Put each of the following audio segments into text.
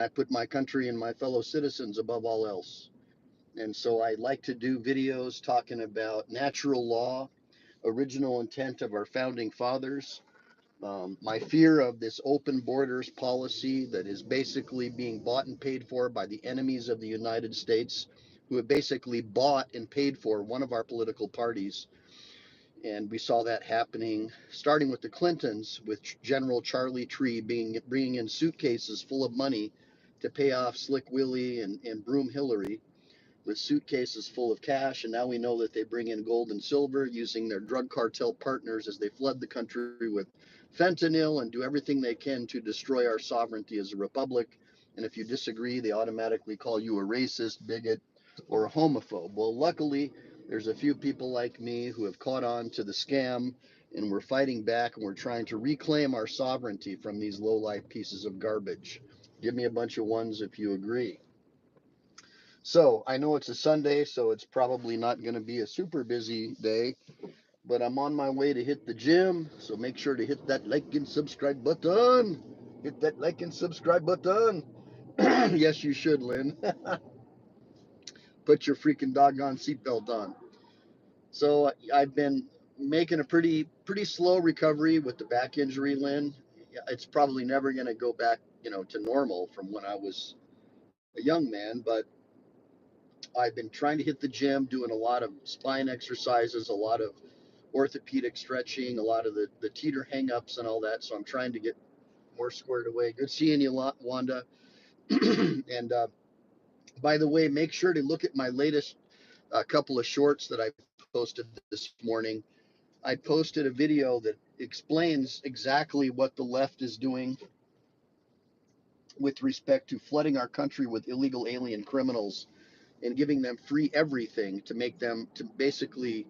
I put my country and my fellow citizens above all else. And so I like to do videos talking about natural law, original intent of our founding fathers, my fear of this open borders policy that is basically being bought and paid for by the enemies of the United States, who have basically bought and paid for one of our political parties. And we saw that happening starting with the Clintons, with General Charlie Tree bringing in suitcases full of money to pay off Slick Willie and Broom Hillary, with suitcases full of cash. And now we know that they bring in gold and silver using their drug cartel partners as they flood the country with fentanyl and do everything they can to destroy our sovereignty as a republic. And if you disagree, they automatically call you a racist, bigot, or a homophobe. Well, luckily, there's a few people like me who have caught on to the scam, and we're fighting back, and we're trying to reclaim our sovereignty from these low-life pieces of garbage. Give me a bunch of ones if you agree. So I know it's a Sunday, so it's probably not going to be a super busy day, but I'm on my way to hit the gym. So make sure to hit that like and subscribe button. Hit that like and subscribe button. Yes, you should, Lynn. Put your freaking doggone seatbelt on. So I've been making a pretty slow recovery with the back injury, Lynn. It's probably never going to go back, to normal from when I was a young man, but I've been trying to hit the gym, doing a lot of spine exercises, a lot of orthopedic stretching, a lot of the teeter hang-ups and all that. So I'm trying to get more squared away. Good seeing you, Wanda. And by the way, make sure to look at my latest couple of shorts that I posted this morning. I posted a video that explains exactly what the left is doing with respect to flooding our country with illegal alien criminals and giving them free everything to make them to basically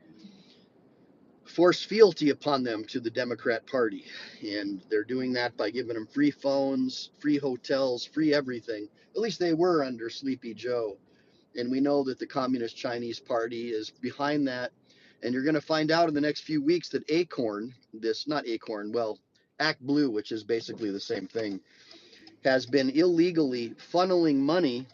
force fealty upon them to the Democrat Party. And they're doing that by giving them free phones, free hotels, free everything. At least they were under Sleepy Joe. And we know that the Communist Chinese Party is behind that. And you're going to find out in the next few weeks that Acorn, not Acorn, well, Act Blue, which is basically the same thing, has been illegally funneling money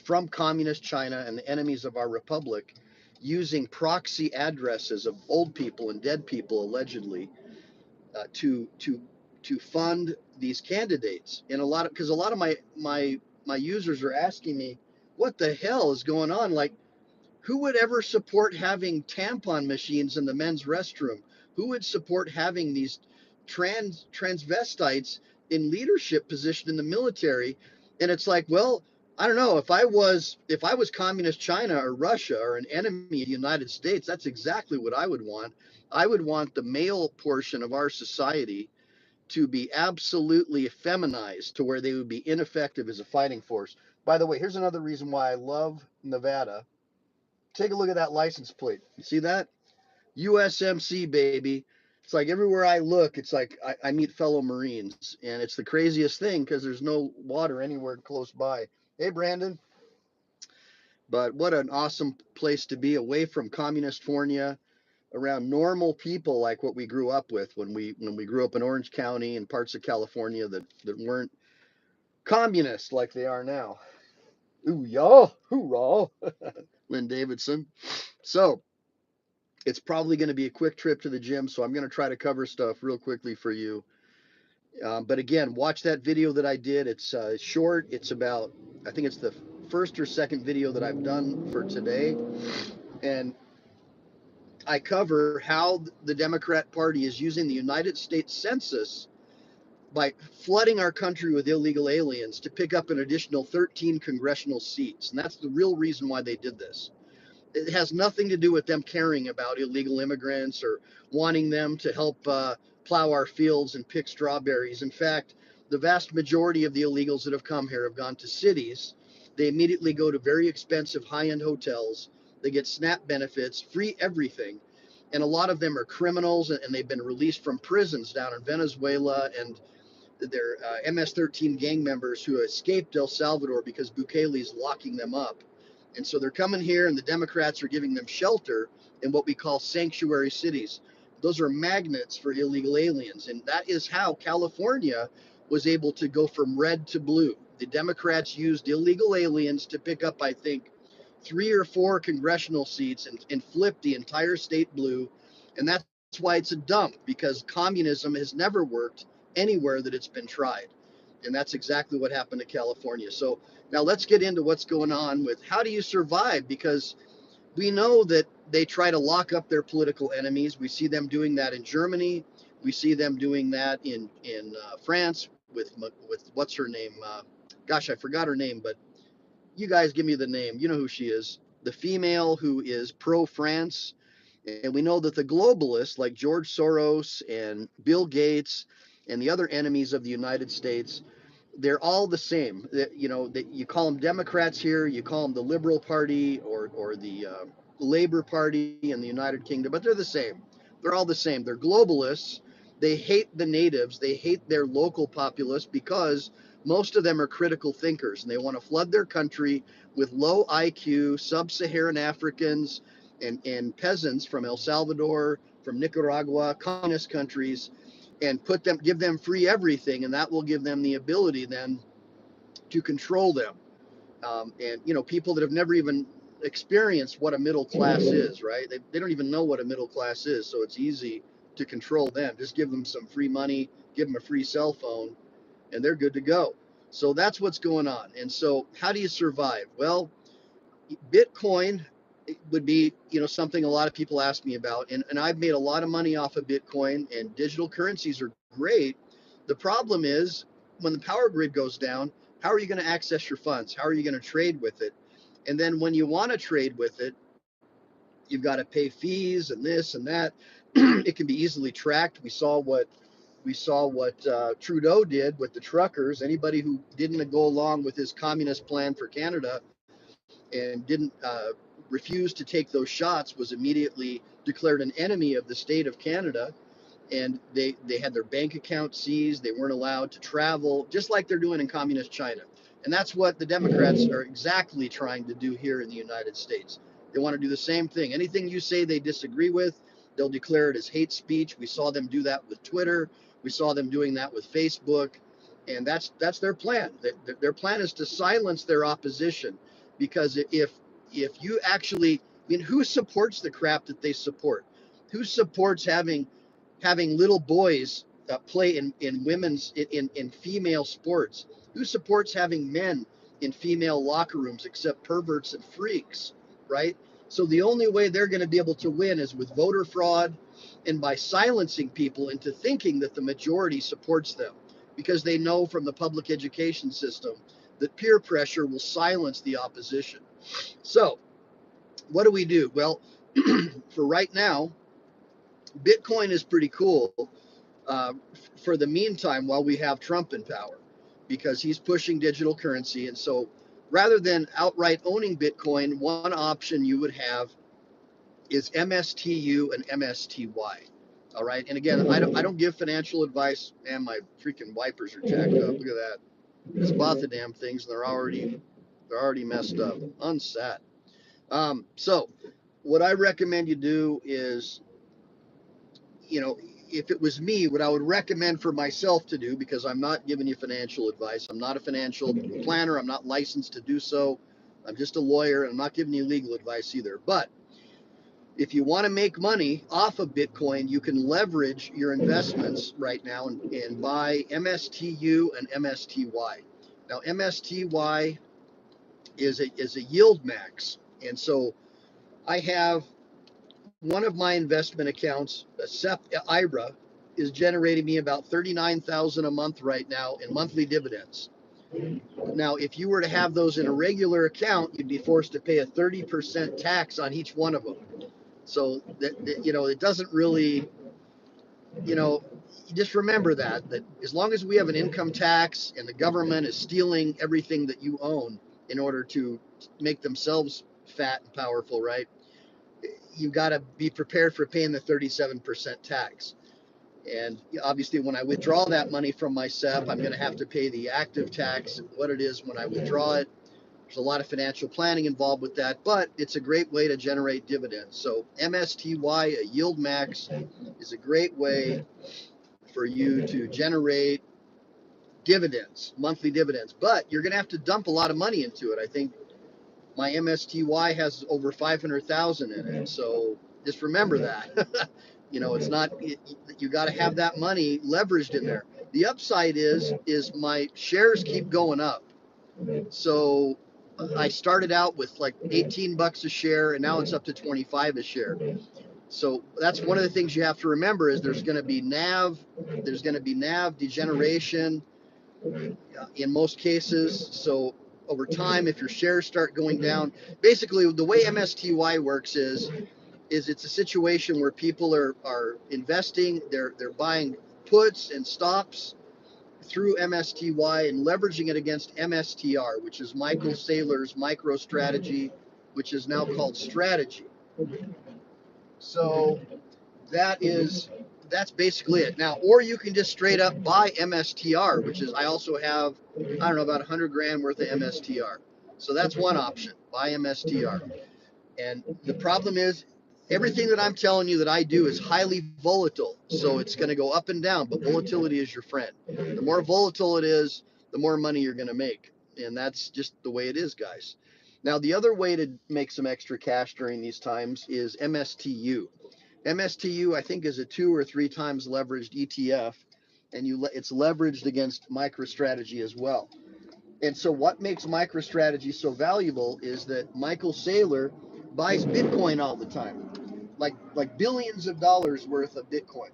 from Communist China and the enemies of our republic using proxy addresses of old people and dead people allegedly to fund these candidates. And a lot of my users are asking me, what the hell is going on? Like, who would ever support having tampon machines in the men's restroom? Who would support having these transvestites in leadership position in the military? And it's like, well, I don't know. If I was communist China or Russia or an enemy of the United States, that's exactly what I would want. I would want the male portion of our society to be absolutely feminized to where they would be ineffective as a fighting force. By the way, here's another reason why I love Nevada. Take a look at that license plate. You see that? USMC, baby. It's like everywhere I look, it's like I meet fellow Marines. And it's the craziest thing because there's no water anywhere close by. Hey, Brandon. But what an awesome place to be, away from communist Fornia, around normal people like what we grew up with when we grew up in Orange County and parts of California that weren't communist like they are now. Ooh, y'all, hoorah. Lynn Davidson. So it's probably going to be a quick trip to the gym, so I'm going to try to cover stuff real quickly for you. But again, watch that video that I did. It's short. It's about, I think it's the first or second video that I've done for today. And I cover how the Democrat Party is using the United States Census by flooding our country with illegal aliens to pick up an additional 13 congressional seats. And that's the real reason why they did this. It has nothing to do with them caring about illegal immigrants or wanting them to help plow our fields and pick strawberries. In fact, the vast majority of the illegals that have come here have gone to cities. They immediately go to very expensive high-end hotels. They get SNAP benefits, free everything. And a lot of them are criminals, and they've been released from prisons down in Venezuela, and they're MS-13 gang members who escaped El Salvador because Bukele's locking them up. And so they're coming here, and the Democrats are giving them shelter in what we call sanctuary cities. Those are magnets for illegal aliens. And that is how California was able to go from red to blue. the Democrats used illegal aliens to pick up, I think, 3 or 4 congressional seats and flip the entire state blue. And that's why it's a dump, because communism has never worked anywhere that it's been tried. And that's exactly what happened to California. So now let's get into what's going on with how do you survive? Because we know that they try to lock up their political enemies. We see them doing that in Germany. We see them doing that in France with what's her name? Gosh, I forgot her name, but you guys give me the name. You know who she is. The female who is pro France. And we know that the globalists like George Soros and Bill Gates and the other enemies of the United States, they're all the same. You know, that you call them Democrats here, you call them the Liberal Party or the Labor Party in the United Kingdom, but they're the same. They're all the same. They're globalists. They hate the natives. They hate their local populace because most of them are critical thinkers and they want to flood their country with low IQ, sub-Saharan Africans and peasants from El Salvador, from Nicaragua, communist countries, and give them free everything, and that will give them the ability then to control them. And you know, people that have never even experienced what a middle class is, right? They don't even know what a middle class is, so it's easy to control them. Just give them some free money, give them a free cell phone, and they're good to go. So that's what's going on. And so how do you survive? Well, Bitcoin would be, you know, something a lot of people ask me about, and I've made a lot of money off of Bitcoin, and digital currencies are great. The problem is when the power grid goes down, how are you going to access your funds? How are you going to trade with it? And then when you want to trade with it, you've got to pay fees and this and that. It can be easily tracked. We saw what Trudeau did with the truckers. Anybody who didn't go along with his communist plan for Canada and didn't refuse to take those shots was immediately declared an enemy of the state of Canada. And they had their bank account seized. They weren't allowed to travel, just like they're doing in communist China. And that's what the Democrats are exactly trying to do here in the United States. They want to do the same thing. Anything you say they disagree with, they'll declare it as hate speech. We saw them do that with Twitter. We saw them doing that with Facebook. And that's their plan. Their plan is to silence their opposition, because if you actually, I mean, who supports the crap that they support? Who supports having little boys play in women's in female sports? Who supports having men in female locker rooms except perverts and freaks, right? So the only way they're going to be able to win is with voter fraud and by silencing people into thinking that the majority supports them, because they know from the public education system that peer pressure will silence the opposition. So what do we do? Well, for right now, Bitcoin is pretty cool uh, for the meantime while we have Trump in power, because he's pushing digital currency. And so rather than outright owning Bitcoin, one option you would have is MSTU and MSTY. All right. And again, I don't give financial advice. Man, my freaking wipers are jacked up. Look at that. It's bought the damn things and they're already messed up. Unsat. So what I recommend you do is, you know, if it was me, what I would recommend for myself to do, because I'm not giving you financial advice, I'm not a financial planner, I'm not licensed to do so, I'm just a lawyer, and I'm not giving you legal advice either. But if you want to make money off of Bitcoin, you can leverage your investments right now and buy MSTU and MSTY. Now, MSTY is a yield max, and so I have one of my investment accounts, a SEP IRA, is generating me about $39,000 a month right now in monthly dividends. Now, if you were to have those in a regular account, you'd be forced to pay a 30% tax on each one of them. So that you know, it doesn't really, you know, just remember that as long as we have an income tax and the government is stealing everything that you own in order to make themselves fat and powerful, right? You got to be prepared for paying the 37% tax. And obviously, when I withdraw that money from my SEP, I'm going to have to pay the active tax, what it is when I withdraw it. There's a lot of financial planning involved with that, but it's a great way to generate dividends. So MSTY, a yield max, is a great way for you to generate dividends, monthly dividends. But you're going to have to dump a lot of money into it. I think my MSTY has over 500,000 in it. So just remember that. It's not, you got to have that money leveraged in there. The upside is my shares keep going up. So I started out with like 18 bucks a share, and now it's up to 25 a share. So that's one of the things you have to remember is there's going to be NAV degeneration in most cases. So over time, if your shares start going down, basically the way MSTY works is it's a situation where people are investing, they're buying puts and stops through MSTY and leveraging it against MSTR, which is Michael Saylor's micro strategy, which is now called strategy. So that's basically it. Now, or you can just straight up buy MSTR, which is I also have, I don't know, about 100 grand worth of MSTR. So that's one option, buy MSTR. And the problem is everything that I'm telling you that I do is highly volatile. So it's going to go up and down, but volatility is your friend. The more volatile it is, the more money you're going to make. And that's just the way it is, guys. Now, the other way to make some extra cash during these times is MSTU. MSTU, I think, is a 2 or 3 times leveraged ETF, and it's leveraged against MicroStrategy as well. And so what makes MicroStrategy so valuable is that Michael Saylor buys Bitcoin all the time, like billions of dollars worth of Bitcoin.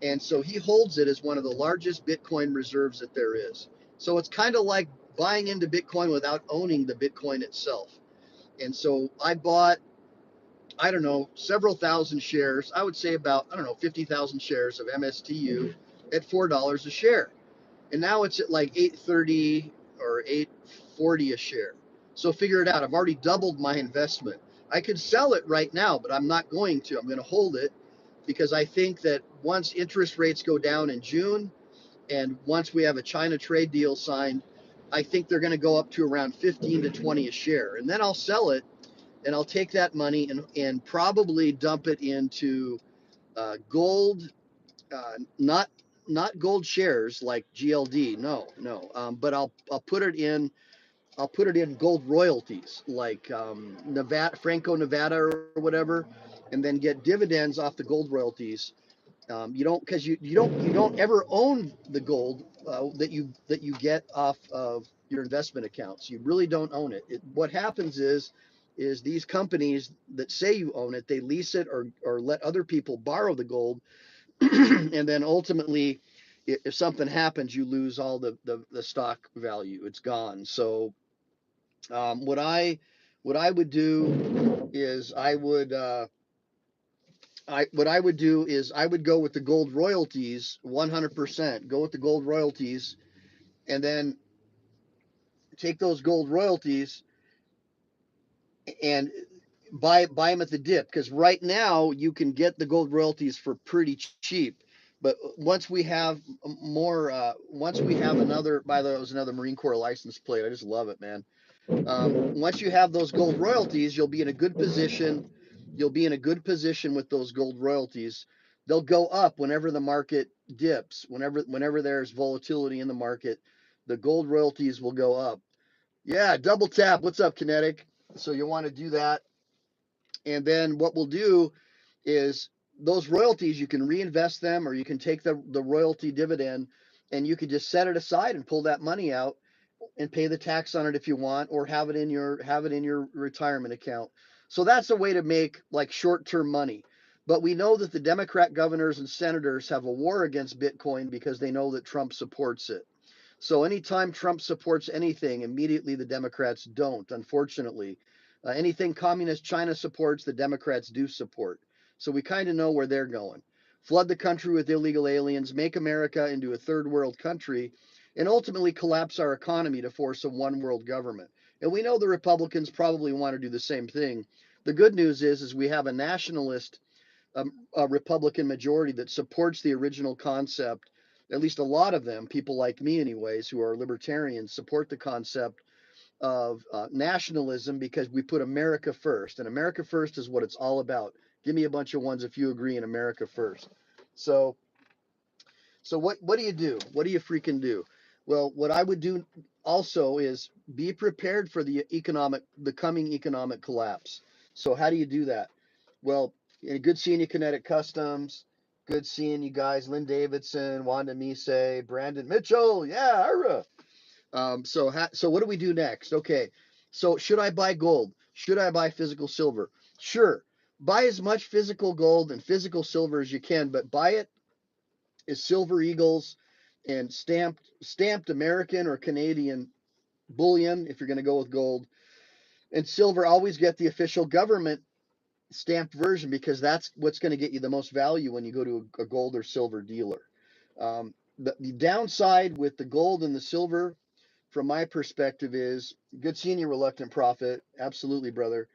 And so he holds it as one of the largest Bitcoin reserves that there is. So it's kind of like buying into Bitcoin without owning the Bitcoin itself. And so I bought, I don't know, several thousand shares. I would say about, I don't know, 50,000 shares of MSTU at $4 a share. And now it's at like 830 or 840 a share. So figure it out. I've already doubled my investment. I could sell it right now, but I'm not going to. I'm going to hold it because I think that once interest rates go down in June and once we have a China trade deal signed, I think they're going to go up to around 15 to 20 a share. And then I'll sell it and I'll take that money and probably dump it into gold, not gold shares like GLD, no, but I'll put it in gold royalties like Nevada, Franco Nevada or whatever, and then get dividends off the gold royalties. You don't because you don't ever own the gold that you get off of your investment accounts. You really don't own it. What happens is these companies that say you own it, they lease it or let other people borrow the gold, and then ultimately, if something happens, you lose all the stock value. It's gone. So what I would do is I would go with the gold royalties 100%. Go with the gold royalties, and then take those gold royalties and buy them at the dip, because right now you can get the gold royalties for pretty cheap. But once we have once we have another, by the way, it was another Marine Corps license plate. I just love it, man. Once you have those gold royalties, you'll be in a good position. You'll be in a good position with those gold royalties. They'll go up whenever the market dips, whenever there's volatility in the market, the gold royalties will go up. Yeah, double tap. What's up, Kinetic? So you want to do that. And then what we'll do is those royalties, you can reinvest them, or you can take the royalty dividend and you can just set it aside and pull that money out and pay the tax on it if you want, or have it in your retirement account. So that's a way to make like short-term money. But we know that the Democrat governors and senators have a war against Bitcoin because they know that Trump supports it. So anytime Trump supports anything, immediately the Democrats don't, unfortunately. Anything communist China supports, the Democrats do support. So we kind of know where they're going. Flood the country with illegal aliens, make America into a third world country, and ultimately collapse our economy to force a one world government. And we know the Republicans probably want to do the same thing. The good news is we have a nationalist a Republican majority that supports the original concept. At least a lot of them, people like me anyways, who are libertarians, support the concept of nationalism because we put America first. And America first is what it's all about. Give me a bunch of ones if you agree in America first. So what do you do? What do you freaking do? Well, what I would do also is be prepared for the coming economic collapse. So how do you do that? Well, good seeing you, Kinetic Customs. Good seeing you guys, Lynn Davidson, Wanda Mise, Brandon Mitchell. Yeah, hurrah. So what do we do next? Okay, so should I buy gold? Should I buy physical silver? Sure, buy as much physical gold and physical silver as you can, but buy it as silver eagles and stamped American or Canadian bullion if you're going to go with gold. And silver, always get the official government stamped version because that's what's going to get you the most value when you go to a gold or silver dealer. The downside with the gold and the silver, from my perspective, is good seeing you, Reluctant Prophet. Absolutely, brother.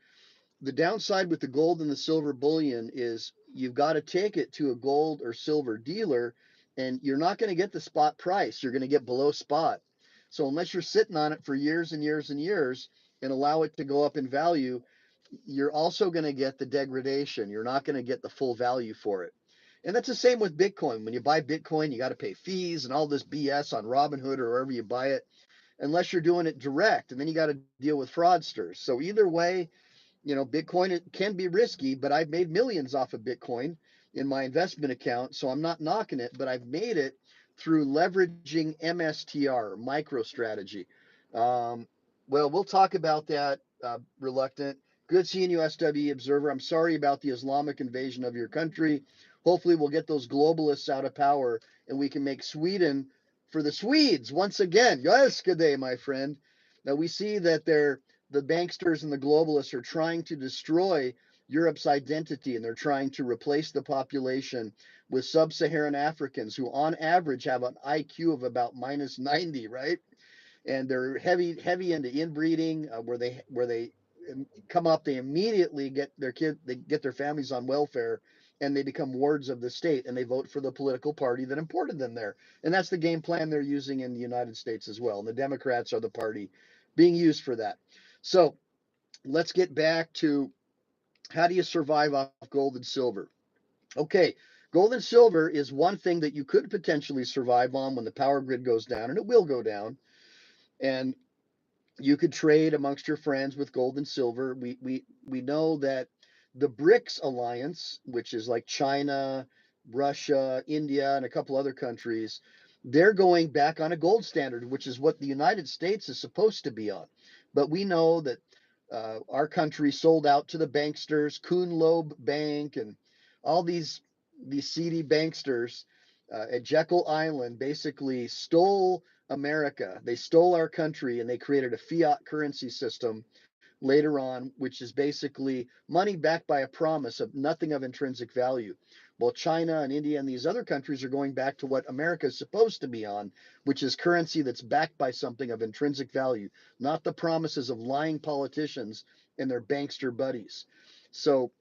The downside with the gold and the silver bullion is you've got to take it to a gold or silver dealer, and you're not going to get the spot price. You're going to get below spot. So unless you're sitting on it for years and years and years and allow it to go up in value, you're also going to get the degradation. You're not going to get the full value for it. And that's the same with Bitcoin. When you buy Bitcoin, you got to pay fees and all this BS on Robinhood or wherever you buy it, unless you're doing it direct. And then you got to deal with fraudsters. So either way, Bitcoin, it can be risky, but I've made millions off of Bitcoin in my investment account. So I'm not knocking it, but I've made it through leveraging MSTR, micro strategy. Um, well, we'll talk about that, Reluctant. Good seeing you, SW Observer. I'm sorry about the Islamic invasion of your country. Hopefully, we'll get those globalists out of power and we can make Sweden for the Swedes once again. Yes, good day, my friend. Now, we see that the banksters and the globalists are trying to destroy Europe's identity, and they're trying to replace the population with sub-Saharan Africans who on average have an IQ of about minus 90, right? And they're heavy into inbreeding, where they come up, they immediately they get their families on welfare, and they become wards of the state, and they vote for the political party that imported them there. And that's the game plan they're using in the United States as well. And the Democrats are the party being used for that. So let's get back to how do you survive off gold and silver? Okay, gold and silver is one thing that you could potentially survive on when the power grid goes down, and it will go down. And you could trade amongst your friends with gold and silver. We know that the BRICS alliance, which is like China, Russia, India, and a couple other countries, they're going back on a gold standard, which is what the United States is supposed to be on. But we know that our country sold out to the banksters, Kuhn Loeb Bank, and all these seedy banksters at Jekyll Island basically stole America. They stole our country and they created a fiat currency system later on, which is basically money backed by a promise of nothing of intrinsic value. While China and India and these other countries are going back to what America is supposed to be on, which is currency that's backed by something of intrinsic value, not the promises of lying politicians and their bankster buddies. So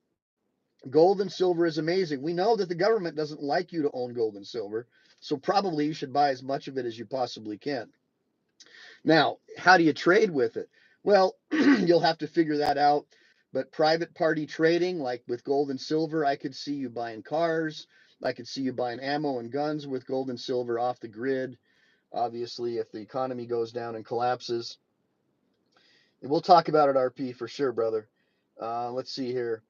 gold and silver is amazing. We know that the government doesn't like you to own gold and silver, so probably you should buy as much of it as you possibly can. Now, how do you trade with it? Well, you'll have to figure that out. But private party trading, like with gold and silver, I could see you buying cars. I could see you buying ammo and guns with gold and silver off the grid. Obviously, if the economy goes down and collapses. And we'll talk about it, RP, for sure, brother. Let's see here.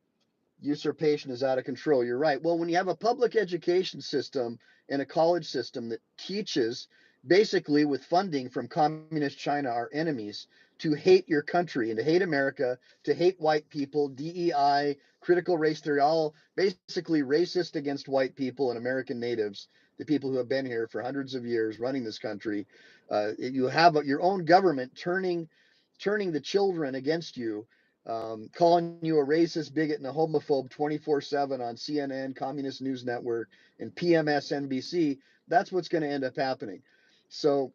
Usurpation is out of control. You're right. Well, when you have a public education system and a college system that teaches, basically with funding from communist China, our enemies, to hate your country and to hate America, to hate white people, DEI, critical race theory, all basically racist against white people and American natives, the people who have been here for hundreds of years running this country. You have your own government turning the children against you, calling you a racist, bigot, and a homophobe 24/7 on CNN, Communist News Network, and PMSNBC, that's what's going to end up happening. So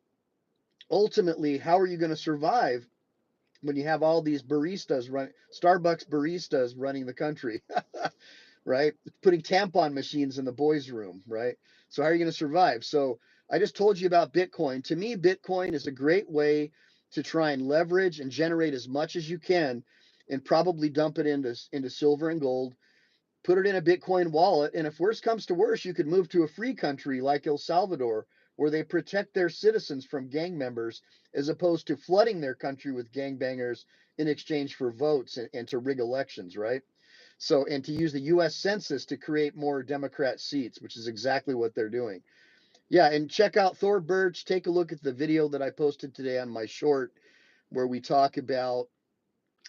ultimately, how are you going to survive when you have all these Starbucks baristas running the country, right? Putting tampon machines in the boys' room, right? So how are you going to survive? So I just told you about Bitcoin. To me, Bitcoin is a great way to try and leverage and generate as much as you can and probably dump it into silver and gold, put it in a Bitcoin wallet. And if worse comes to worse, you could move to a free country like El Salvador where they protect their citizens from gang members as opposed to flooding their country with gangbangers in exchange for votes and to rig elections, right? So, and to use the US Census to create more Democrat seats, which is exactly what they're doing. Yeah, and check out Thor Birch. Take a look at the video that I posted today on my short where we talk about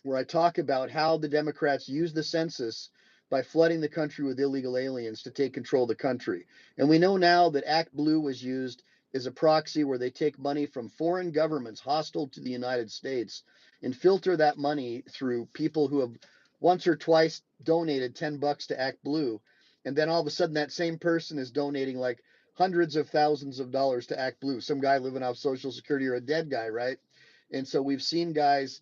where I talk about how the Democrats use the census by flooding the country with illegal aliens to take control of the country. And we know now that Act Blue was used as a proxy where they take money from foreign governments hostile to the United States and filter that money through people who have once or twice donated $10 to Act Blue. And then all of a sudden, that same person is donating like hundreds of thousands of dollars to Act Blue. Some guy living off Social Security or a dead guy, right? And so we've seen guys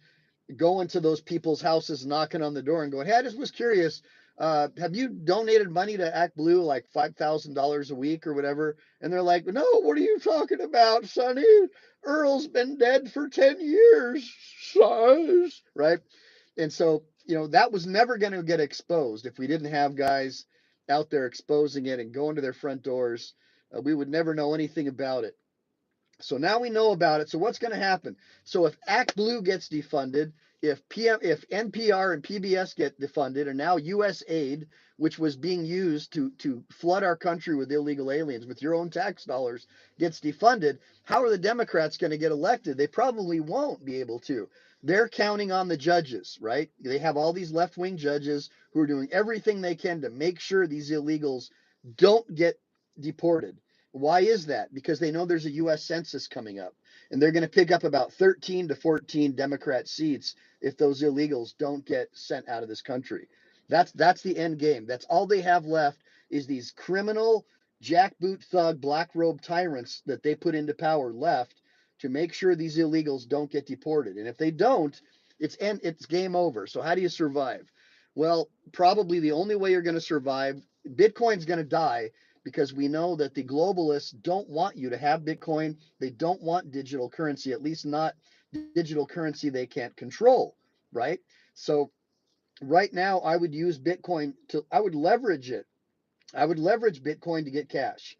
going to those people's houses, knocking on the door and going, hey, I just was curious. Have you donated money to Act Blue, like $5,000 a week or whatever? And they're like, no, what are you talking about, Sonny? Earl's been dead for 10 years, size, right? And so, that was never going to get exposed if we didn't have guys out there exposing it and going to their front doors. We would never know anything about it. So now we know about it. So what's going to happen? So if Act Blue gets defunded, if NPR and PBS get defunded, and now U.S. aid, which was being used to flood our country with illegal aliens with your own tax dollars, gets defunded, how are the Democrats going to get elected? They probably won't be able to. They're counting on the judges, right? They have all these left-wing judges who are doing everything they can to make sure these illegals don't get deported. Why is that? Because they know there's a U.S. Census coming up, and they're going to pick up about 13 to 14 Democrat seats if those illegals don't get sent out of this country. That's the end game. That's all they have left is these criminal jackboot thug black robe tyrants that they put into power left to make sure these illegals don't get deported. And if they don't, it's game over. So how do you survive? Well, probably the only way you're going to survive, Bitcoin's going to die because we know that the globalists don't want you to have Bitcoin. They don't want digital currency, at least not digital currency they can't control, right? So right now I would use Bitcoin I would leverage it. I would leverage Bitcoin to get cash.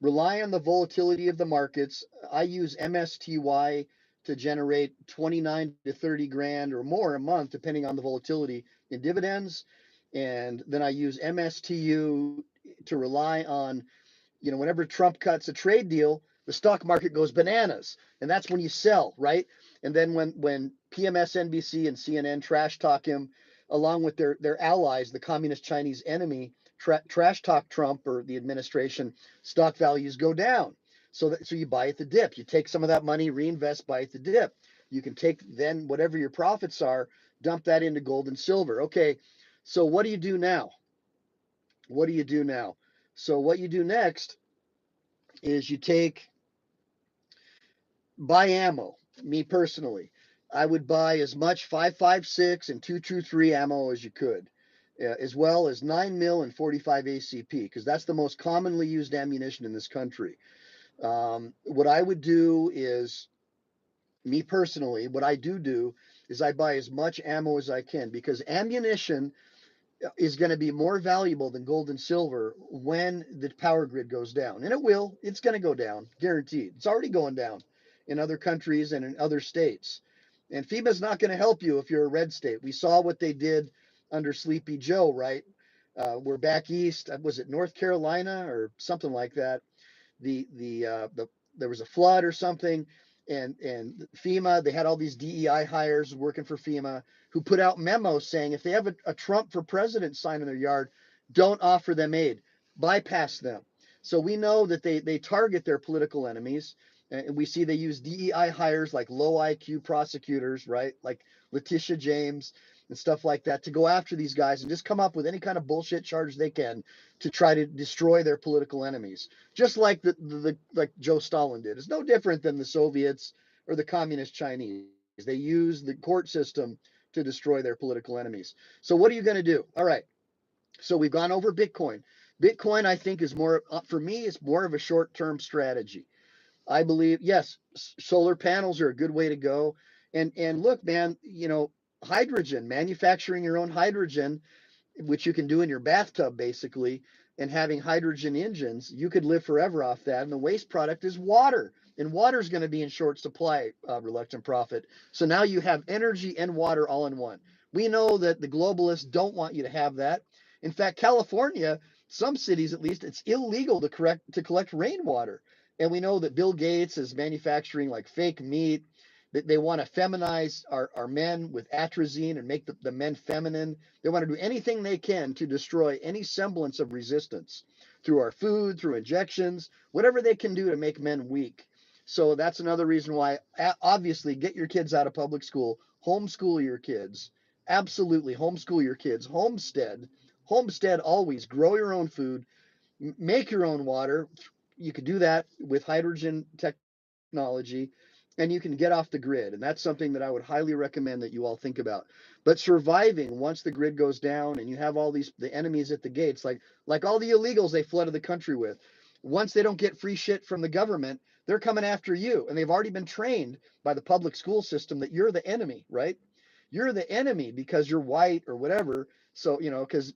Rely on the volatility of the markets. I use MSTY to generate 29 to 30 grand or more a month, depending on the volatility in dividends. And then I use MSTU to rely on, whenever Trump cuts a trade deal, the stock market goes bananas, and that's when you sell, right? And then when PMSNBC and CNN trash talk him, along with their allies, the communist Chinese enemy, trash talk Trump or the administration, stock values go down. So you buy at the dip. You take some of that money, reinvest, buy at the dip. You can take then whatever your profits are, dump that into gold and silver. Okay, so what do you do now? What do you do now? So what you do next is you buy ammo. Me personally, I would buy as much 5.56 and 223 ammo as you could, as well as 9 mil and 45 ACP, because that's the most commonly used ammunition in this country. What I would do is, me personally, what I do is I buy as much ammo as I can, because ammunition is going to be more valuable than gold and silver when the power grid goes down. And it will. It's going to go down, guaranteed. It's already going down in other countries and in other states. And FEMA's not going to help you if you're a red state. We saw what they did under Sleepy Joe, right? We're back east. Was it North Carolina or something like that? The there was a flood or something, and FEMA, they had all these DEI hires working for FEMA who put out memos saying if they have a Trump for president sign in their yard, don't offer them aid, bypass them. So we know that they target their political enemies, and we see they use DEI hires like low IQ prosecutors, right, like Letitia James and stuff like that, to go after these guys and just come up with any kind of bullshit charge they can to try to destroy their political enemies, just like like Joe Stalin did. It's no different than the Soviets or the communist Chinese. They use the court system to destroy their political enemies. So what are you going to do? All right. So we've gone over Bitcoin. Bitcoin, I think, is more, for me, it's more of a short-term strategy. I believe, yes, solar panels are a good way to go. And look, man, hydrogen, manufacturing your own hydrogen, which you can do in your bathtub, basically, and having hydrogen engines, you could live forever off that. And the waste product is water. And water is going to be in short supply, reluctant profit. So now you have energy and water all in one. We know that the globalists don't want you to have that. In fact, California, some cities at least, it's illegal to collect rainwater. And we know that Bill Gates is manufacturing like fake meat. That they want to feminize our men with atrazine and make the men feminine. They want to do anything they can to destroy any semblance of resistance through our food, through injections, whatever they can do to make men weak. So that's another reason why, obviously, get your kids out of public school, homeschool your kids. Absolutely, homeschool your kids. Homestead always. Grow your own food, make your own water. You could do that with hydrogen technology, and you can get off the grid. And that's something that I would highly recommend that you all think about. But surviving once the grid goes down and you have all the enemies at the gates, like all the illegals they flooded the country with, once they don't get free shit from the government, they're coming after you. And they've already been trained by the public school system that you're the enemy, right? You're the enemy because you're white or whatever. So, because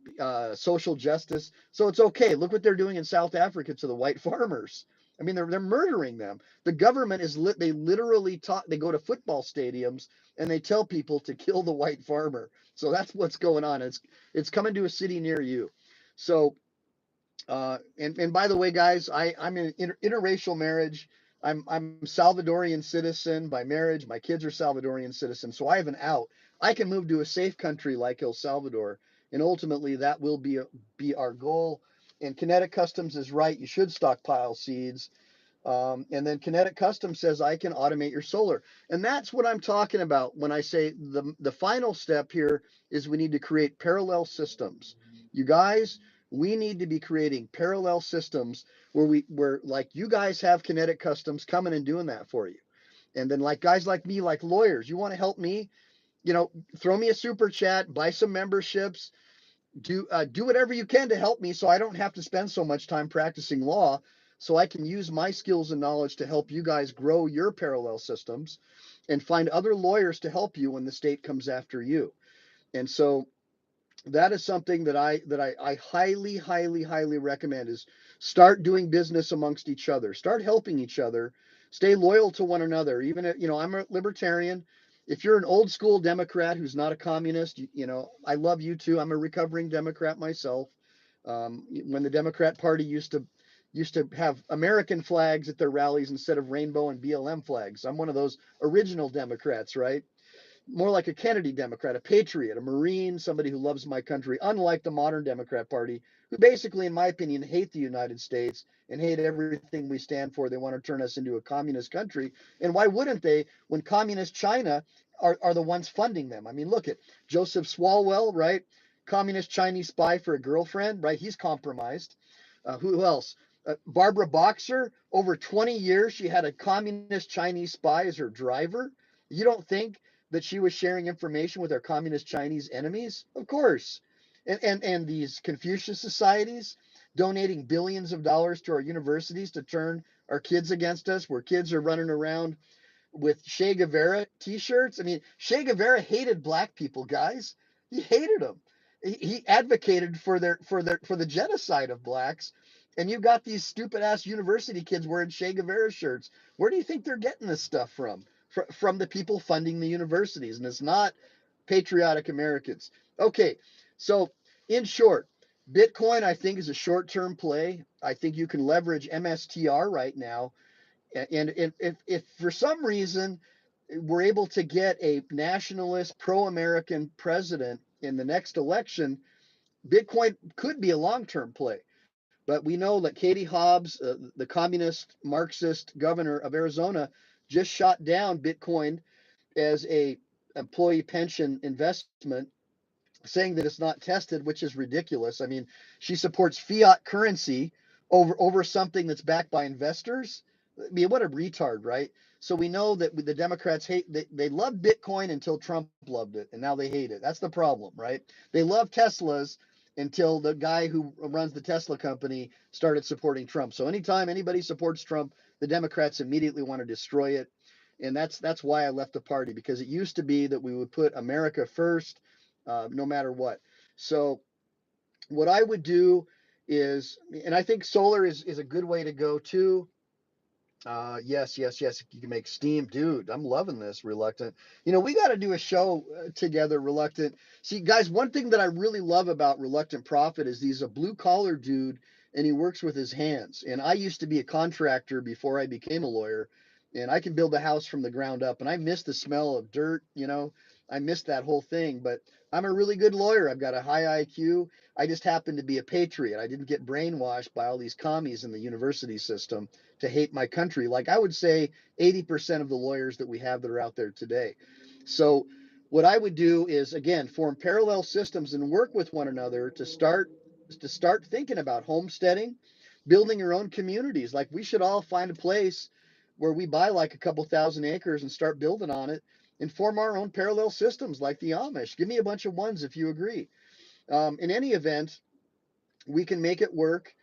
social justice. So it's okay. Look what they're doing in South Africa to the white farmers. I mean, they're murdering them. The government is they literally talk. They go to football stadiums and they tell people to kill the white farmer. So that's what's going on. It's coming to a city near you. So and by the way, guys, I'm in interracial marriage. I'm Salvadorian citizen by marriage. My kids are Salvadorian citizens, so I have an out. I can move to a safe country like El Salvador, and ultimately that will be our goal. And Kinetic Customs is right. You should stockpile seeds. And then Kinetic Custom says I can automate your solar. And that's what I'm talking about when I say the final step here is we need to create parallel systems. You guys, we need to be creating parallel systems where like you guys have Kinetic Customs coming and doing that for you. And then like guys like me, like lawyers, you want to help me, throw me a super chat, buy some memberships, do whatever you can to help me so I don't have to spend so much time practicing law, so I can use my skills and knowledge to help you guys grow your parallel systems and find other lawyers to help you when the state comes after you. And so that is something that I highly, highly, highly recommend is start doing business amongst each other, start helping each other, stay loyal to one another. Even if, I'm a libertarian. If you're an old school Democrat who's not a communist, I love you too. I'm a recovering Democrat myself. When the Democrat Party used to have American flags at their rallies instead of rainbow and BLM flags. I'm one of those original Democrats, right? More like a Kennedy Democrat, a patriot, a Marine, somebody who loves my country, unlike the modern Democrat Party, who basically, in my opinion, hate the United States and hate everything we stand for. They want to turn us into a communist country. And why wouldn't they when communist China are the ones funding them? I mean, look at Joseph Swalwell, right? Communist Chinese spy for a girlfriend, right? He's compromised. Who else? Barbara Boxer, over 20 years, she had a communist Chinese spy as her driver. You don't think that she was sharing information with our communist Chinese enemies? Of course. And these Confucius societies donating billions of dollars to our universities to turn our kids against us, where kids are running around with Che Guevara t-shirts. I mean, Che Guevara hated black people, guys. He hated them. He advocated for the genocide of blacks. And you got these stupid ass university kids wearing Che Guevara shirts. Where do you think they're getting this stuff from? From the people funding the universities, and it's not patriotic Americans. Okay, so in short, Bitcoin I think is a short-term play. I think you can leverage MSTR right now, and if for some reason we're able to get a nationalist, pro-American president in the next election, Bitcoin could be a long-term play. But we know that Katie Hobbs, the communist Marxist governor of Arizona, just shot down Bitcoin as a employee pension investment, saying that it's not tested, which is ridiculous. I mean, she supports fiat currency over something that's backed by investors. I mean, what a retard, right? So we know that the Democrats they loved Bitcoin until Trump loved it, and now they hate it. That's the problem, right? They love Teslas until the guy who runs the Tesla company started supporting Trump. So anytime anybody supports Trump, the Democrats immediately want to destroy it. And that's why I left the party, because it used to be that we would put America first, no matter what. So what I would do is, and I think solar is a good way to go too. Yes, yes, yes. You can make steam, dude. I'm loving this, Reluctant. We got to do a show together, Reluctant. See, guys, one thing that I really love about Reluctant Prophet is he's a blue collar dude and he works with his hands. And I used to be a contractor before I became a lawyer, and I can build a house from the ground up. And I miss the smell of dirt. I miss that whole thing. But I'm a really good lawyer. I've got a high IQ. I just happen to be a patriot. I didn't get brainwashed by all these commies in the university system to hate my country, like I would say 80% of the lawyers that we have that are out there today. So what I would do is, again, form parallel systems and work with one another to start thinking about homesteading, building your own communities. Like, we should all find a place where we buy like a couple thousand acres and start building on it and form our own parallel systems like the Amish. Give me a bunch of ones if you agree. In any event, we can make it work.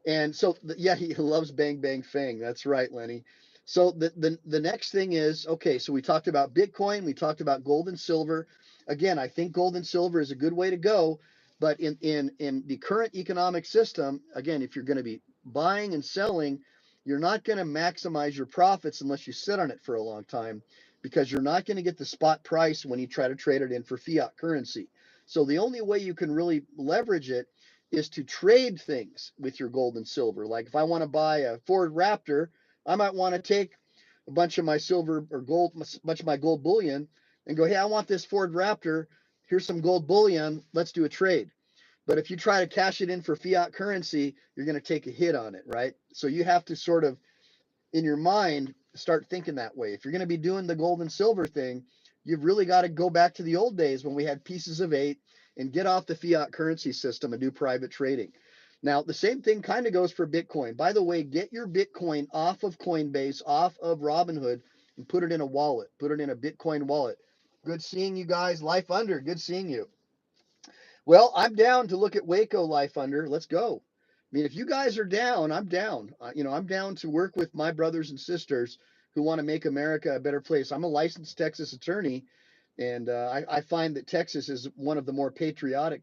And so, yeah, he loves Bang Bang Fang. That's right, Lenny. So the next thing is, okay, so we talked about Bitcoin, we talked about gold and silver. Again, I think gold and silver is a good way to go, but in the current economic system, again, if you're going to be buying and selling, you're not going to maximize your profits unless you sit on it for a long time, because you're not going to get the spot price when you try to trade it in for fiat currency. So the only way you can really leverage it is to trade things with your gold and silver. Like, if I want to buy a Ford Raptor, I might want to take a bunch of my silver or gold, a bunch of my gold bullion, and go, hey, I want this Ford Raptor. Here's some gold bullion. Let's do a trade. But if you try to cash it in for fiat currency, you're going to take a hit on it, right? So you have to sort of, in your mind, start thinking that way. If you're going to be doing the gold and silver thing, you've really got to go back to the old days when we had pieces of eight and get off the fiat currency system and do private trading. Now, the same thing kind of goes for Bitcoin. By the way, get your Bitcoin off of Coinbase, off of Robinhood, and put it in a wallet. Put it in a Bitcoin wallet. Good seeing you guys. Life Under, good seeing you. Well, I'm down to look at Waco Life Under. Let's go. I mean, if you guys are down, I'm down. I'm down to work with my brothers and sisters who want to make America a better place. I'm a licensed Texas attorney, and I find that Texas is one of the more patriotic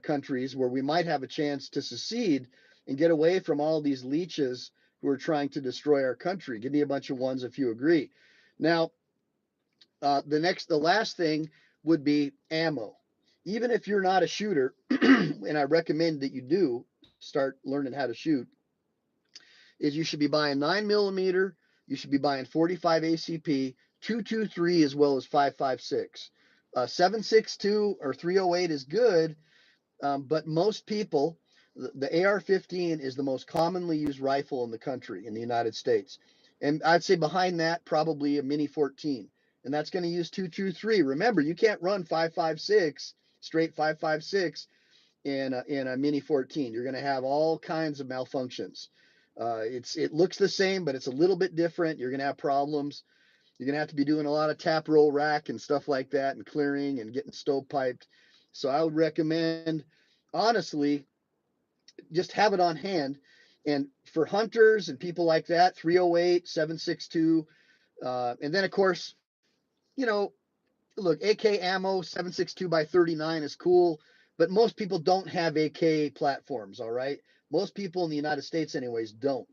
countries where we might have a chance to secede and get away from all these leeches who are trying to destroy our country. Give me a bunch of ones if you agree. Now, the last thing would be ammo. Even if you're not a shooter, and I recommend that you do start learning how to shoot, is you should be buying 9 millimeter, you should be buying 45 ACP, 223 as well as 556. 762 or 308 is good, but most people, the AR-15 is the most commonly used rifle in the country, in the United States. And I'd say behind that, probably a Mini 14. And that's going to use 223. Remember, you can't run 556, straight 556 in a Mini 14. You're going to have all kinds of malfunctions. It looks the same, but it's a little bit different. You're going to have problems. You're going to have to be doing a lot of tap roll rack and stuff like that, and clearing and getting stovepiped. So I would recommend, honestly, just have it on hand. And for hunters and people like that, 308, 762, and then of course, you know, look, AK ammo 762 by 39 is cool, but most people don't have AK platforms, all right? Most people in the United States, anyways, don't.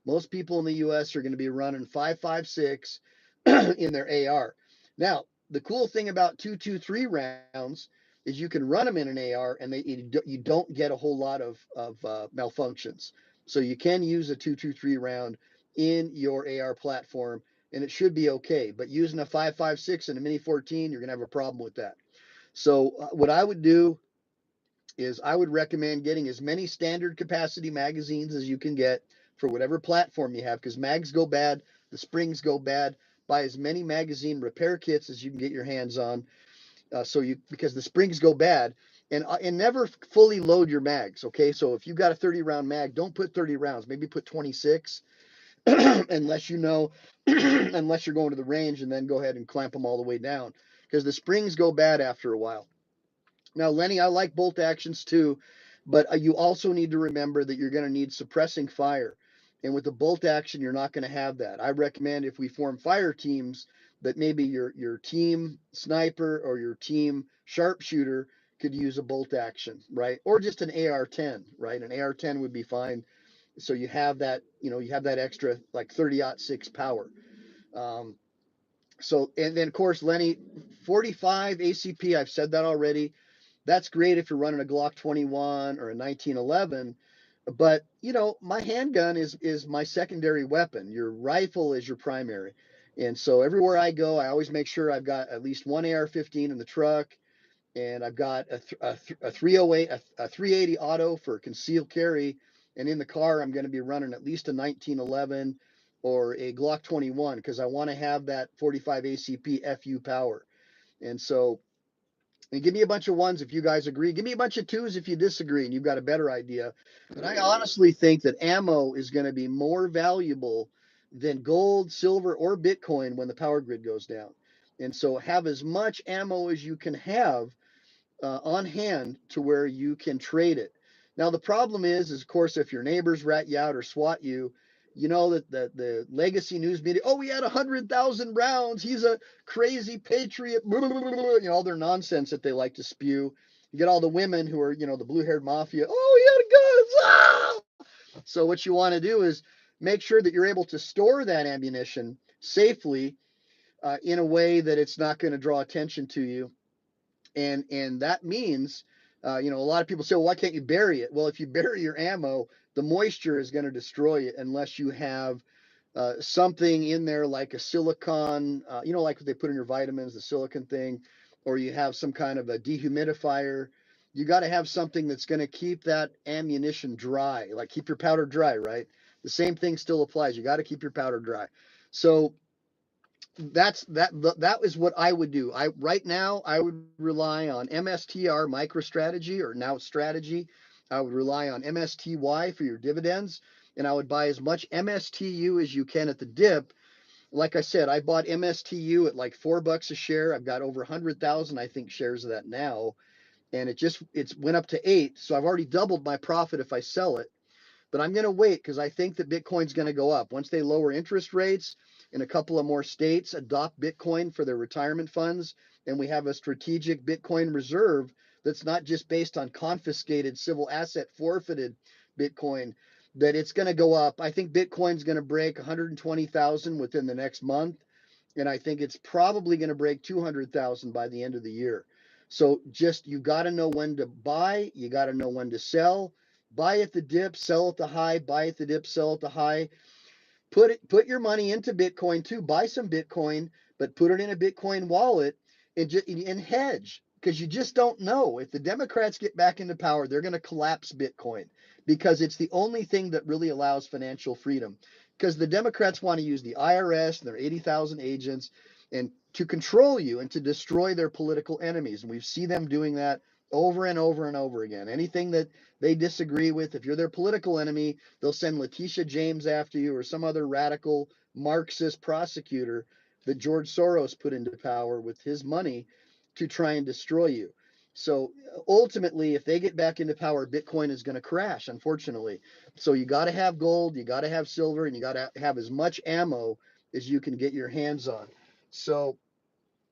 Most people in the US are going to be running 556 in their AR. Now, the cool thing about 223 rounds is you can run them in an AR and you don't get a whole lot of malfunctions. So you can use a 223 round in your AR platform and it should be okay. But using a 556 and a Mini 14, you're going to have a problem with that. So what I would do is I would recommend getting as many standard capacity magazines as you can get for whatever platform you have, because mags go bad, the springs go bad. Buy as many magazine repair kits as you can get your hands on, because the springs go bad, and never fully load your mags. Okay, so if you've got a 30 round mag, don't put 30 rounds. Maybe put 26, unless you know, unless you're going to the range, and then go ahead and clamp them all the way down, because the springs go bad after a while. Now, Lenny, I like bolt actions too, but you also need to remember that you're going to need suppressing fire. And with the bolt action, you're not going to have that. I recommend, if we form fire teams, that maybe your team sniper or your team sharpshooter could use a bolt action, right? Or just an AR-10, right? An AR-10 would be fine. So you have that, you have that extra like 30-06 power. Um, so, and then of course, Lenny, 45 ACP, I've said that already. That's great if you're running a Glock 21 or a 1911. But, my handgun is my secondary weapon. Your rifle is your primary. And so everywhere I go, I always make sure I've got at least one AR-15 in the truck, and I've got a 308, a 380 auto for concealed carry. And in the car, I'm going to be running at least a 1911 or a Glock 21 because I want to have that 45 ACP FU power. And so, and give me a bunch of ones if you guys agree. Give me a bunch of twos if you disagree and you've got a better idea. But I honestly think that ammo is going to be more valuable than gold, silver, or Bitcoin when the power grid goes down. And so have as much ammo as you can have on hand to where you can trade it. Now the problem is of course, if your neighbors rat you out or swat you, you know that the legacy news media, oh, we had 100,000 rounds. He's a crazy patriot. All their nonsense that they like to spew. You get all the women who are, the blue-haired mafia. Oh, he had guns. Ah! So what you want to do is make sure that you're able to store that ammunition safely in a way that it's not going to draw attention to you, and that means, a lot of people say, well, why can't you bury it? Well, if you bury your ammo, the moisture is going to destroy it unless you have something in there like a silicon, like what they put in your vitamins, the silicon thing, or you have some kind of a dehumidifier. You got to have something that's going to keep that ammunition dry, like keep your powder dry, right? The same thing still applies. You got to keep your powder dry. So that is what I would do. Right now I would rely on MSTR MicroStrategy, or now Strategy. I would rely on MSTY for your dividends, and I would buy as much MSTU as you can at the dip. Like I said, I bought MSTU at like $4 a share. I've got over 100,000, I think, shares of that now, and it's went up to 8. So I've already doubled my profit if I sell it. But I'm going to wait because I think that Bitcoin's going to go up. Once they lower interest rates and a couple of more states adopt Bitcoin for their retirement funds, and we have a strategic Bitcoin reserve that's not just based on confiscated civil asset forfeited Bitcoin, that it's going to go up. I think Bitcoin's going to break 120,000 within the next month, and I think it's probably going to break 200,000 by the end of the year. So just, you got to know when to buy, you got to know when to sell. Buy at the dip, sell at the high, buy at the dip, sell at the high. Put your money into Bitcoin too. Buy some Bitcoin, but put it in a Bitcoin wallet and hedge, because you just don't know. If the Democrats get back into power, they're going to collapse Bitcoin because it's the only thing that really allows financial freedom. Because the Democrats want to use the IRS and their 80,000 agents and to control you and to destroy their political enemies. And we see them doing that over and over and over again. Anything that they disagree with, if you're their political enemy, they'll send Letitia James after you or some other radical Marxist prosecutor that George Soros put into power with his money to try and destroy you. So ultimately, if they get back into power, Bitcoin is going to crash, unfortunately. So you got to have gold, you got to have silver, and you got to have as much ammo as you can get your hands on. So,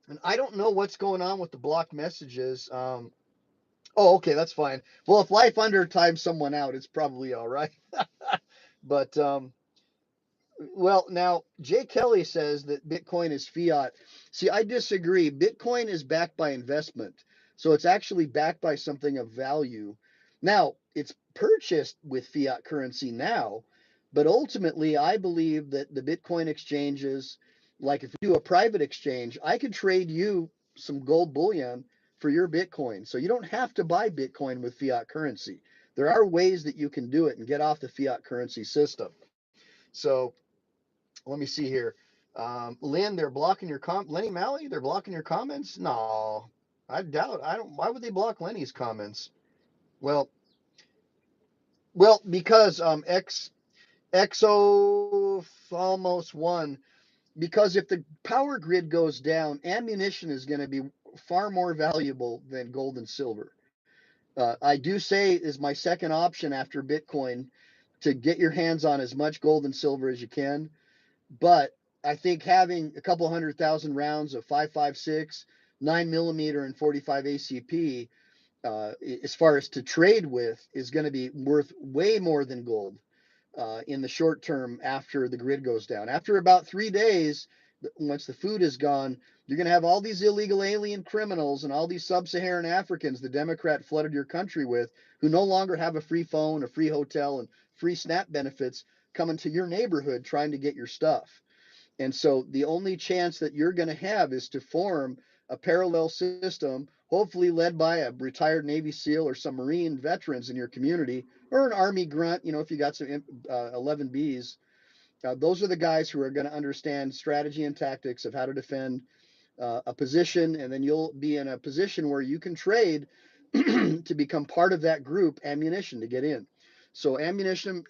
and I don't know what's going on with the blocked messages. Oh, okay, that's fine. Well, if Life Under times someone out, it's probably all right. But well, now Jay Kelly says that Bitcoin is fiat. See, I disagree. Bitcoin is backed by investment, so it's actually backed by something of value. Now, it's purchased with fiat currency now, but ultimately, I believe that the Bitcoin exchanges, like if you do a private exchange, I could trade you some gold bullion for your Bitcoin. So you don't have to buy Bitcoin with fiat currency. There are ways that you can do it and get off the fiat currency system. So let me see here. Lynn, they're blocking your Lenny Malley, they're blocking your comments? No, I doubt. I don't. Why would they block Lenny's comments? Well, because XO almost won. Because if the power grid goes down, ammunition is going to be far more valuable than gold and silver. I do say is my second option after Bitcoin to get your hands on as much gold and silver as you can. But I think having a couple 100,000 rounds of 5.56, 9mm, and 45 ACP as far as to trade with, is going to be worth way more than gold in the short term after the grid goes down. After about 3 days, once the food is gone, you're going to have all these illegal alien criminals and all these sub-Saharan Africans the Democrat flooded your country with, who no longer have a free phone, a free hotel, and free SNAP benefits, coming to your neighborhood trying to get your stuff. And so the only chance that you're going to have is to form a parallel system, hopefully led by a retired Navy SEAL or some Marine veterans in your community, or an Army grunt, if you got some 11Bs. Those are the guys who are going to understand strategy and tactics of how to defend a position, and then you'll be in a position where you can trade to become part of that group ammunition to get in. So ammunition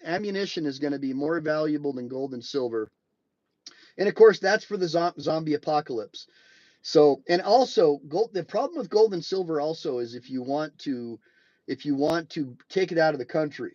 is going to be more valuable than gold and silver. And of course, that's for the zombie apocalypse. So, and also, gold. The problem with gold and silver also is if you want to take it out of the country,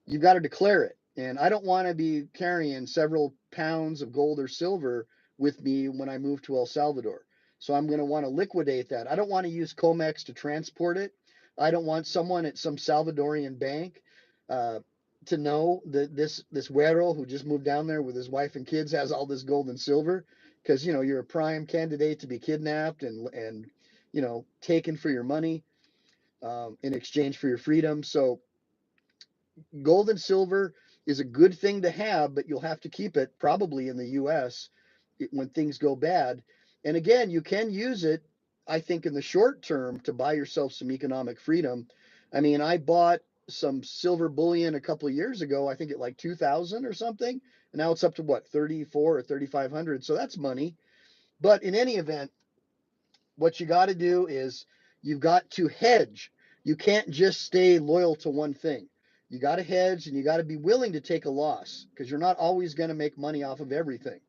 you got to declare it. And I don't want to be carrying several pounds of gold or silver with me when I move to El Salvador. So I'm going to want to liquidate that. I don't want to use Comex to transport it. I don't want someone at some Salvadorian bank uh, to know that this güero who just moved down there with his wife and kids has all this gold and silver, because you're a prime candidate to be kidnapped and taken for your money in exchange for your freedom. So gold and silver is a good thing to have, but you'll have to keep it probably in the US when things go bad. And again, you can use it, I think, in the short term to buy yourself some economic freedom. I mean, I bought some silver bullion a couple of years ago, I think at like 2000 or something. And now it's up to what, 34 or 3500. So that's money. But in any event, what you got to do is you've got to hedge. You can't just stay loyal to one thing. You got to hedge, and you got to be willing to take a loss, because you're not always going to make money off of everything.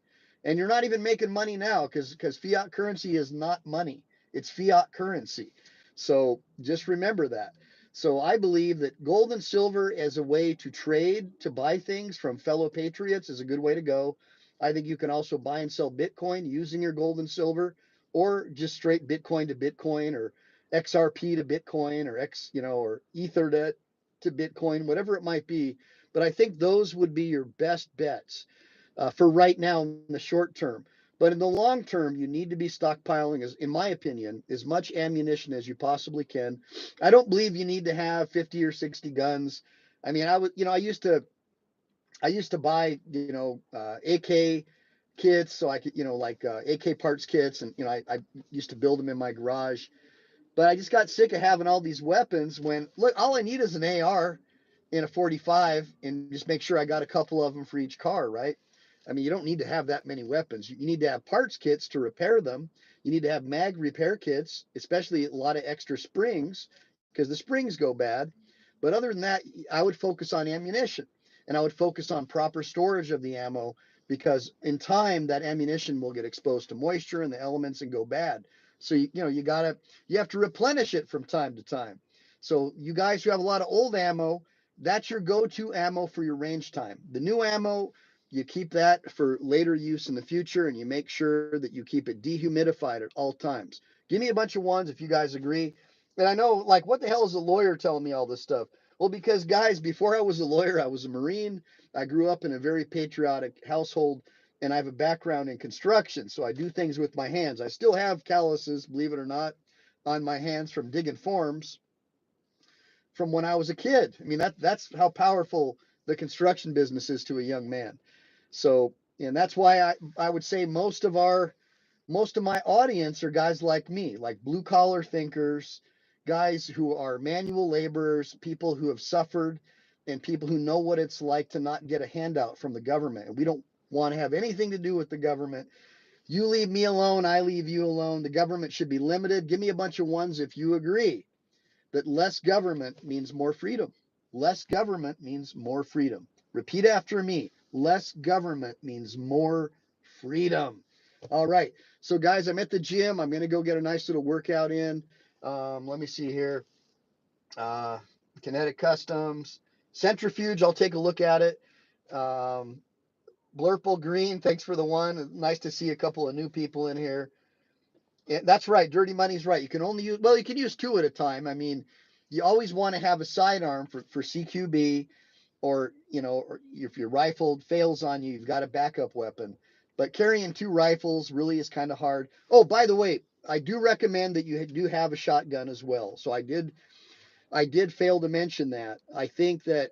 And you're not even making money now, because fiat currency is not money. It's fiat currency. So just remember that. So I believe that gold and silver as a way to trade, to buy things from fellow patriots, is a good way to go. I think you can also buy and sell Bitcoin using your gold and silver, or just straight Bitcoin to Bitcoin, or XRP to Bitcoin, or or Ether to Bitcoin, whatever it might be. But I think those would be your best bets for right now in the short term. But in the long term, you need to be stockpiling, in my opinion, as much ammunition as you possibly can. I don't believe you need to have 50 or 60 guns. I mean, I used to buy, AK kits, so I could, like AK parts kits, and I used to build them in my garage. But I just got sick of having all these weapons. When look, all I need is an AR in a 45, and just make sure I got a couple of them for each car, right? I mean, you don't need to have that many weapons. You need to have parts kits to repair them. You need to have mag repair kits, especially a lot of extra springs, because the springs go bad. But other than that, I would focus on ammunition, and I would focus on proper storage of the ammo, because in time that ammunition will get exposed to moisture and the elements and go bad. So you have to replenish it from time to time. So you guys who have a lot of old ammo, that's your go-to ammo for your range time. The new ammo, you keep that for later use in the future, and you make sure that you keep it dehumidified at all times. Give me a bunch of ones if you guys agree. And I know, like, what the hell is a lawyer telling me all this stuff? Well, because guys, before I was a lawyer, I was a Marine. I grew up in a very patriotic household, and I have a background in construction, so I do things with my hands. I still have calluses, believe it or not, on my hands from digging forms from when I was a kid. I mean, that's how powerful the construction business is to a young man. So, and that's why I would say most of my audience are guys like me, like blue collar thinkers, guys who are manual laborers, people who have suffered, and people who know what it's like to not get a handout from the government. And we don't want to have anything to do with the government. You leave me alone, I leave you alone. The government should be limited. Give me a bunch of ones if you agree that less government means more freedom. Less government means more freedom. Repeat after me. Less government means more freedom. All right. So, guys, I'm at the gym. I'm going to go get a nice little workout in. Let me see here. Uh, Kinetic Customs. Centrifuge, I'll take a look at it. Um, Blurple Green, thanks for the one. Nice to see a couple of new people in here. Yeah, that's right. Dirty money's right. You can only use, well, you can use two at a time. I mean, you always want to have a sidearm for CQB, or, or if your rifle fails on you, you've got a backup weapon. But carrying two rifles really is kind of hard. Oh, by the way, I do recommend that you do have a shotgun as well. So I did fail to mention that. I think that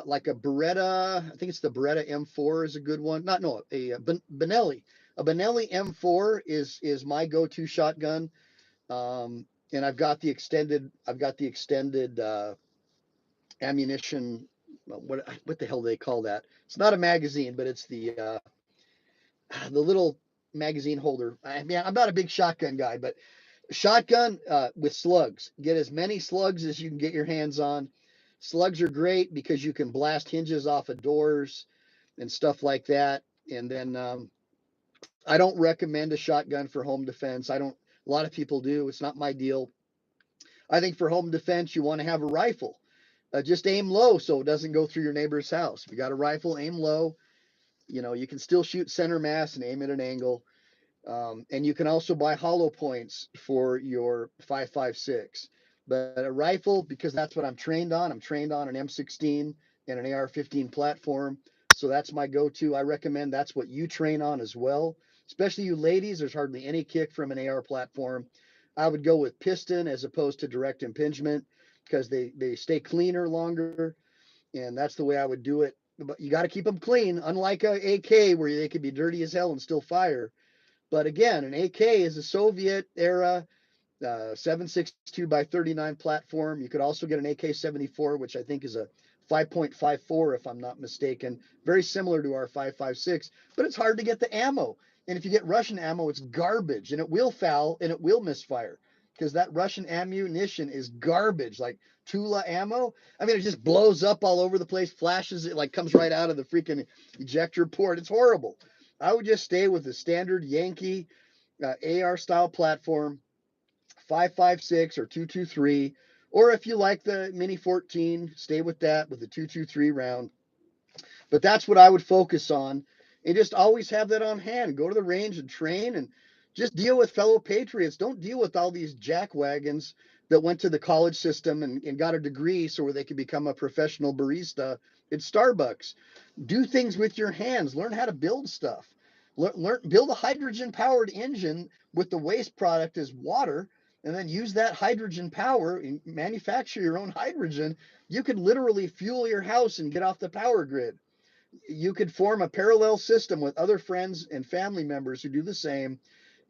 like a Beretta, I think it's the Beretta M4 is a good one. Not no, a Benelli. A Benelli M4 is my go-to shotgun. And I've got the extended ammunition. What the hell do they call that? It's not a magazine, but it's the little magazine holder. I mean, I'm not a big shotgun guy, but shotgun with slugs. Get as many slugs as you can get your hands on. Slugs are great because you can blast hinges off of doors and stuff like that. And then I don't recommend a shotgun for home defense. I don't. A lot of people do. It's not my deal. I think for home defense, you want to have a rifle. Just aim low so it doesn't go through your neighbor's house. If you got a rifle, aim low. You can still shoot center mass and aim at an angle. And you can also buy hollow points for your 5.56. But a rifle, because that's what I'm trained on. I'm trained on an M16 and an AR-15 platform. So that's my go-to. I recommend that's what you train on as well. Especially you ladies, there's hardly any kick from an AR platform. I would go with piston as opposed to direct impingement because they stay cleaner longer. And that's the way I would do it. But you got to keep them clean, unlike a AK where they could be dirty as hell and still fire. But again, an AK is a Soviet era 7.62 by 39 platform. You could also get an AK-74, which I think is a 5.54, if I'm not mistaken. Very similar to our 5.56, but it's hard to get the ammo. And if you get Russian ammo, it's garbage, and it will foul and it will misfire because that Russian ammunition is garbage. Like Tula ammo, I mean, it just blows up all over the place, flashes, it like comes right out of the freaking ejector port. It's horrible. I would just stay with the standard Yankee AR style platform, 5.56 or 2.23, or if you like the Mini 14, stay with that with the 2.23 round. But that's what I would focus on, and just always have that on hand. Go to the range and train, and just deal with fellow patriots. Don't deal with all these jackwagons that went to the college system and got a degree so where they could become a professional barista at Starbucks. Do things with your hands. Learn how to build stuff. Build a hydrogen powered engine with the waste product as water, and then use that hydrogen power and manufacture your own hydrogen. You could literally fuel your house and get off the power grid. You could form a parallel system with other friends and family members who do the same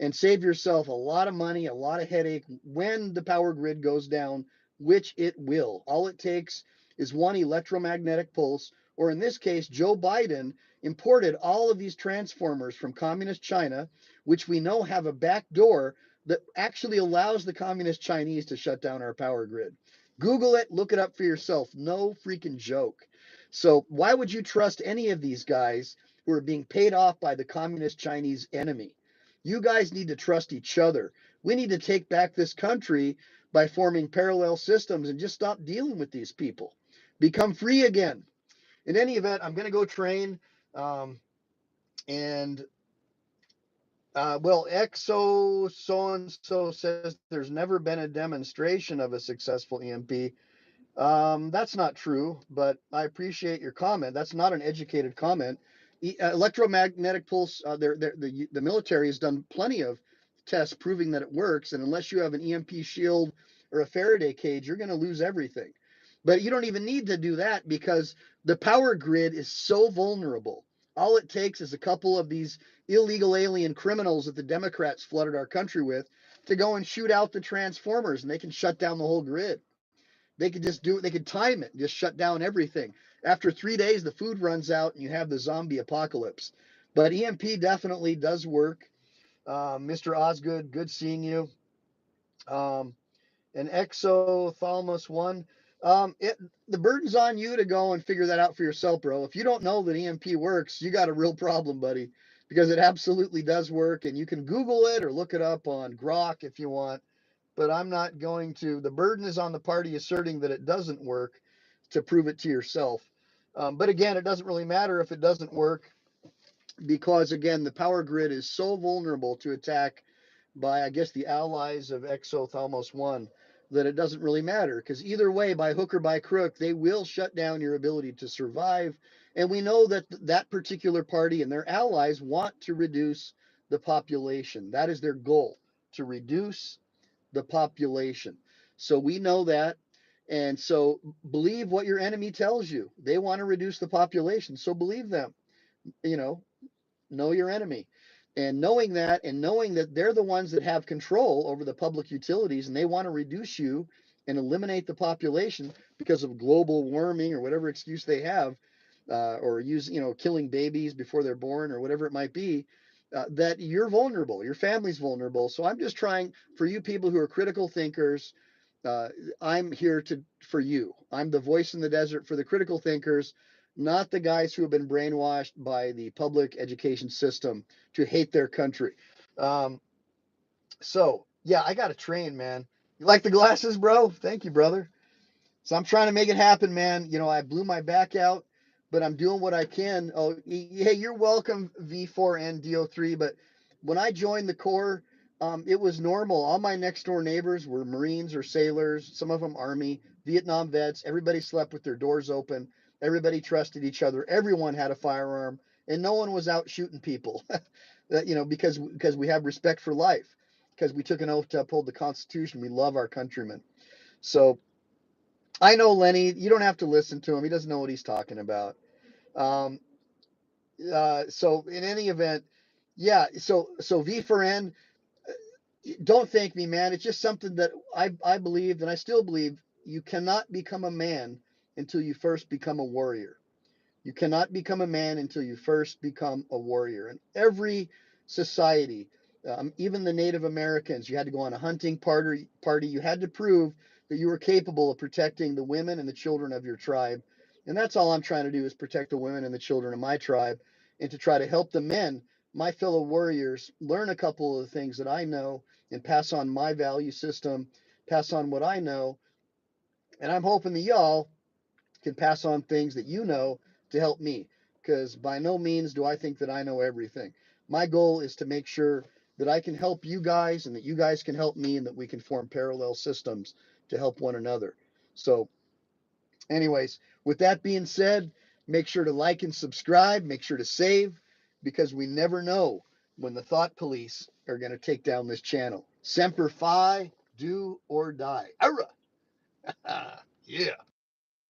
and save yourself a lot of money, a lot of headache when the power grid goes down, which it will. All it takes is one electromagnetic pulse, or in this case, Joe Biden imported all of these transformers from communist China, which we know have a back door that actually allows the communist Chinese to shut down our power grid. Google it, look it up for yourself. No freaking joke. So why would you trust any of these guys who are being paid off by the communist Chinese enemy? You guys need to trust each other. We need to take back this country by forming parallel systems and just stop dealing with these people. Become free again. In any event, I'm going to go train. Um, and well, XO so and so says there's never been a demonstration of a successful EMP. That's not true, but I appreciate your comment. That's not an educated comment. Electromagnetic pulse, the military has done plenty of tests proving that it works. And unless you have an EMP shield or a Faraday cage, you're going to lose everything. But you don't even need to do that because the power grid is so vulnerable. All it takes is a couple of these illegal alien criminals that the Democrats flooded our country with to go and shoot out the transformers, and they can shut down the whole grid. They could just do it. They could time it, just shut down everything. After 3 days, the food runs out and you have the zombie apocalypse. But EMP definitely does work. Mr. Osgood, good seeing you. Um, and Exothalmus one. The burden's on you to go and figure that out for yourself, bro. If you don't know that EMP works, you got a real problem, buddy, because it absolutely does work. And you can Google it or look it up on Grok if you want, but I'm not going to. The burden is on the party asserting that it doesn't work to prove it to yourself. But again, it doesn't really matter if it doesn't work because, again, the power grid is so vulnerable to attack by, I guess, the allies of Exothalmos 1, that it doesn't really matter because either way, by hook or by crook, they will shut down your ability to survive. And we know that that particular party and their allies want to reduce the population. That is their goal, to reduce the population. So we know that. And so believe what your enemy tells you. They want to reduce the population. So believe them. You know your enemy. And knowing that they're the ones that have control over the public utilities and they want to reduce you and eliminate the population because of global warming or whatever excuse they have, or use, killing babies before they're born or whatever it might be, that you're vulnerable, your family's vulnerable. So I'm just trying for you people who are critical thinkers. Uh, I'm here for you. I'm the voice in the desert for the critical thinkers, not the guys who have been brainwashed by the public education system to hate their country. Um, so yeah, I got to train, man. You like the glasses, bro? Thank you, brother. So I'm trying to make it happen, man. I blew my back out, but I'm doing what I can. Oh, hey, you're welcome, V4NDO3. But when I joined the Corps, it was normal. All my next door neighbors were Marines or sailors, some of them Army, Vietnam vets. Everybody slept with their doors open. Everybody trusted each other. Everyone had a firearm, and no one was out shooting people. Because we have respect for life, because we took an oath to uphold the Constitution. We love our countrymen. So I know Lenny. You don't have to listen to him. He doesn't know what he's talking about. Um, so in any event, yeah. So V for N. Don't thank me, man. It's just something that I believed and I still believe. You cannot become a man until you first become a warrior. You cannot become a man until you first become a warrior. In every society, even the Native Americans, you had to go on a hunting party. You had to prove that you were capable of protecting the women and the children of your tribe. And that's all I'm trying to do is protect the women and the children of my tribe and to try to help the men, my fellow warriors, learn a couple of the things that I know and pass on my value system, pass on what I know. And I'm hoping that y'all can pass on things that you know to help me. Because by no means do I think that I know everything. My goal is to make sure that I can help you guys and that you guys can help me and that we can form parallel systems to help one another. So, anyways, with that being said, make sure to like and subscribe, make sure to save, because we never know when the thought police are going to take down this channel. Semper Fi, do or die. Arrah! Yeah.